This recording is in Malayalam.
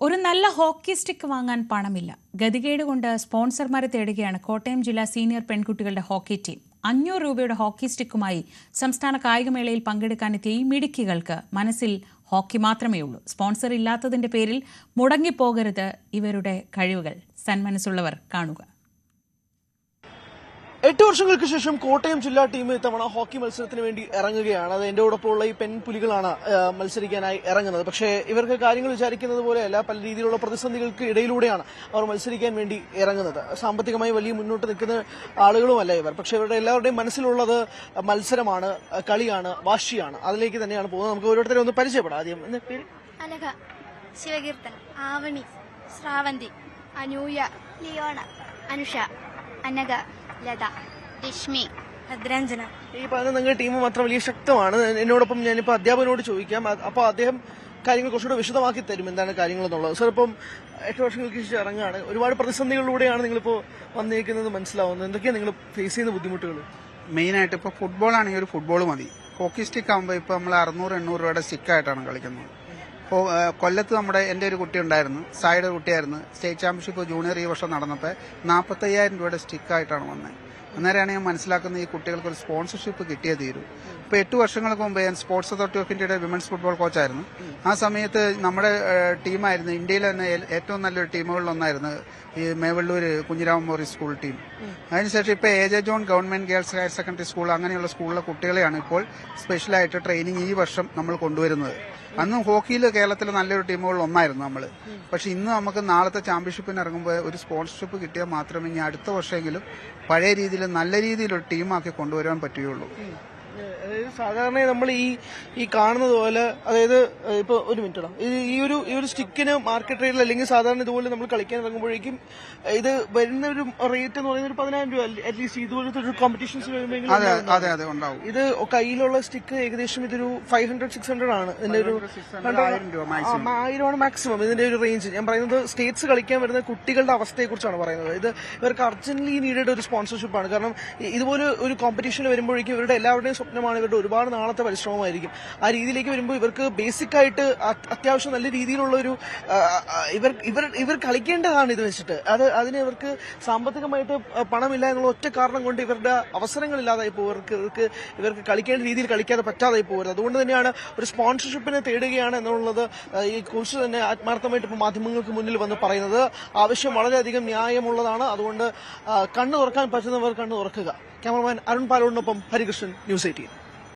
ഒരു നല്ല ഹോക്കി സ്റ്റിക്ക് വാങ്ങാൻ പണമില്ല. ഗതികേട് കൊണ്ട് സ്പോൺസർമാരെ തേടുകയാണ് കോട്ടയം ജില്ലാ സീനിയർ പെൺകുട്ടികളുടെ ഹോക്കി ടീം. 500 രൂപയുടെ ഹോക്കി സ്റ്റിക്കുമായി സംസ്ഥാന കായികമേളയിൽ പങ്കെടുക്കാനെത്തിയ ഈ മിടുക്കികൾക്ക് മനസ്സിൽ ഹോക്കി മാത്രമേ ഉള്ളൂ. സ്പോൺസർ ഇല്ലാത്തതിന്റെ പേരിൽ മുടങ്ങിപ്പോകരുത് ഇവരുടെ കഴിവുകൾ. സന്മനസ്സുള്ളവർ കാണുക. 8 വർഷങ്ങൾക്ക് ശേഷം കോട്ടയം ജില്ലാ ടീം ഇത്തവണ ഹോക്കി മത്സരത്തിന് വേണ്ടി ഇറങ്ങുകയാണ്. അത് എന്റെ കൂടൊപ്പമുള്ള ഈ പെൺപുലികളാണ് മത്സരിക്കാനായി ഇറങ്ങുന്നത്. പക്ഷേ ഇവർക്ക് കാര്യങ്ങൾ വിചാരിക്കുന്നത് പോലെയല്ല, പല രീതിയിലുള്ള പ്രതിസന്ധികൾക്ക് ഇടയിലൂടെയാണ് അവർ മത്സരിക്കാൻ വേണ്ടി ഇറങ്ങുന്നത്. സാമ്പത്തികമായി വലിയ മുന്നോട്ട് നിൽക്കുന്ന ആളുകളുമല്ല ഇവർ. പക്ഷേ ഇവരുടെ എല്ലാവരുടെയും മനസ്സിലുള്ളത് മത്സരമാണ്, കളിയാണ്, വാശിയാണ്. അതിലേക്ക് തന്നെയാണ് പോകുന്നത്. നമുക്ക് ഓരോരുത്തരെ ഒന്ന് പരിചയപ്പെടാം. ആദ്യം അനഘ, ശിവകീർത്തൻ, ആവണി, ശ്രാവന്തി, അനൂയ, ലിയോണ, അനുഷ, അനഘ, ലത, രശ്മി, ഭദ്രാഞ്ജന. ഈ പറഞ്ഞ നിങ്ങളുടെ ടീം മാത്രം വലിയ ശക്തമാണ്. എന്നോടൊപ്പം ഞാനിപ്പോൾ അധ്യാപകനോട് ചോദിക്കാം. അപ്പോൾ അദ്ദേഹം കാര്യങ്ങൾ കുറച്ചുകൂടെ വിശദമാക്കി തരും എന്താണ് കാര്യങ്ങൾ എന്നുള്ളത്. സാർ, ഇപ്പം 8 വർഷങ്ങൾക്ക് ശേഷം ഇറങ്ങുകയാണ്. ഒരുപാട് പ്രതിസന്ധികളിലൂടെയാണ് നിങ്ങളിപ്പോൾ വന്നിരിക്കുന്നത് മനസ്സിലാവുന്നത്. എന്തൊക്കെയാണ് നിങ്ങൾ ഫേസ് ചെയ്യുന്ന ബുദ്ധിമുട്ടുകൾ? മെയിനായിട്ട് ഇപ്പോൾ ഫുട്ബോളാണെങ്കിൽ ഒരു ഫുട്ബോൾ മതി. ഹോക്കി സ്റ്റിക്ക് ആകുമ്പോൾ ഇപ്പോൾ നമ്മൾ 600-800 രൂപയുടെ സ്റ്റിക്കായിട്ടാണ് കളിക്കുന്നത്. ഇപ്പോൾ കൊല്ലത്ത് എൻ്റെ ഒരു കുട്ടി ഉണ്ടായിരുന്നു, സായിയുടെ കുട്ടിയായിരുന്നു. സ്റ്റേറ്റ് ചാമ്പ്യൻഷിപ്പ് ജൂനിയർ ഈ വർഷം നടന്നപ്പോൾ 45,000 രൂപയുടെ സ്റ്റിക്കായിട്ടാണ് വന്നത്. അന്നേരമാണ് ഞാൻ മനസ്സിലാക്കുന്നത് ഈ കുട്ടികൾക്ക് ഒരു സ്പോൺസർഷിപ്പ് കിട്ടിയേ തീരൂ. ഇപ്പോൾ 8 വർഷങ്ങൾക്ക് മുമ്പ് ഞാൻ സ്പോർട്സ് അതോറിറ്റി ഓഫ് ഇന്ത്യയുടെ വിമൻസ് ഫുട്ബോൾ കോച്ചായിരുന്നു. ആ സമയത്ത് നമ്മുടെ ടീമായിരുന്നു ഇന്ത്യയിലെ തന്നെ ഏറ്റവും നല്ലൊരു ടീമുകളിലൊന്നായിരുന്നു ഈ മേവള്ളൂർ കുഞ്ഞിരാമ മോറിസ് സ്കൂൾ ടീം. അതിനുശേഷം ഇപ്പോൾ A J John government girls higher secondary school അങ്ങനെയുള്ള സ്കൂളിലെ കുട്ടികളെയാണ് ഇപ്പോൾ സ്പെഷ്യലായിട്ട് ട്രെയിനിങ് ഈ വർഷം നമ്മൾ കൊണ്ടുവരുന്നത്. അന്ന് ഹോക്കിയിൽ കേരളത്തിൽ നല്ലൊരു ടീമുകളിൽ ഒന്നായിരുന്നു നമ്മൾ. പക്ഷെ ഇന്ന് നമുക്ക് നാളത്തെ ചാമ്പ്യൻഷിപ്പിന് ഇറങ്ങുമ്പോൾ ഒരു സ്പോൺസർഷിപ്പ് കിട്ടിയാൽ മാത്രമേ ഇനി അടുത്ത വർഷമെങ്കിലും പഴയ രീതിയിൽ നല്ല രീതിയിലൊരു ടീമാക്കി കൊണ്ടുവരാൻ പറ്റുകയുള്ളൂ. അതായത് സാധാരണ നമ്മൾ ഈ കാണുന്നത് പോലെ, അതായത് ഇപ്പൊ ഒരു മിനിറ്റ് ഇടാം, ഈ ഒരു സ്റ്റിക്കിന് മാർക്കറ്റ് റേറ്റിൽ അല്ലെങ്കിൽ സാധാരണ ഇതുപോലെ നമ്മൾ കളിക്കാൻ ഇറങ്ങുമ്പോഴേക്കും ഇത് വരുന്ന ഒരു റേറ്റ് എന്ന് പറയുന്നത് 10,000 രൂപ അറ്റ്ലീസ്റ്റ് ഇതുപോലത്തെ ഒരു കോമ്പറ്റീഷൻസ് വരുമ്പോൾ. അതെ ഉണ്ടാവും. ഇത് കയ്യിലുള്ള സ്റ്റിക്ക് ഏകദേശം ഇതൊരു 500-600 ആണ്. ഇതിന്റെ ഒരു 1000 മാക്സിമം ഇതിന്റെ ഒരു റേഞ്ച്. ഞാൻ പറയുന്നത് സ്റ്റേറ്റ്സ് കളിക്കാൻ വരുന്ന കുട്ടികളുടെ അവസ്ഥയെ കുറിച്ചാണ് പറയുന്നത്. ഇത് ഇവർക്ക് അർജന്റ്ലി നീഡഡ് ഒരു സ്പോൺസർഷിപ്പാണ്. കാരണം ഇതുപോലെ ഒരു കോമ്പറ്റീഷൻ വരുമ്പോഴേക്കും ഇവരുടെ എല്ലാവരുടെയും സ്വപ്നമാണ്, ഇവരുടെ ഒരുപാട് നാളത്തെ പരിശ്രമമായിരിക്കും. ആ രീതിയിലേക്ക് വരുമ്പോൾ ഇവർക്ക് ബേസിക് ആയിട്ട് അത്യാവശ്യം നല്ല രീതിയിലുള്ള ഒരു ഇവർ കളിക്കേണ്ടതാണ് ഇത് വെച്ചിട്ട്. അതിന് ഇവർക്ക് സാമ്പത്തികമായിട്ട് പണമില്ല എന്നുള്ള ഒറ്റ കാരണം കൊണ്ട് ഇവരുടെ അവസരങ്ങളില്ലാതായി പോകും. ഇവർക്ക് കളിക്കേണ്ട രീതിയിൽ കളിക്കാതെ പറ്റാതായി പോകരുത്. അതുകൊണ്ട് തന്നെയാണ് ഒരു സ്പോൺസർഷിപ്പിനെ തേടുകയാണ് എന്നുള്ളത് ഈ കോച്ച് തന്നെ ആത്മാർത്ഥമായിട്ട് ഇപ്പോൾ മാധ്യമങ്ങൾക്ക് മുന്നിൽ വന്ന് പറയുന്നത്. ആവശ്യം വളരെയധികം ന്യായമുള്ളതാണ്. അതുകൊണ്ട് കണ്ണു തുറക്കാൻ പറ്റുന്നവർ കണ്ണു തുറക്കുക. ക്യാമറമാൻ അരുൺ പാലോടിനൊപ്പം ഹരികൃഷ്ണൻ, ന്യൂസ് 18.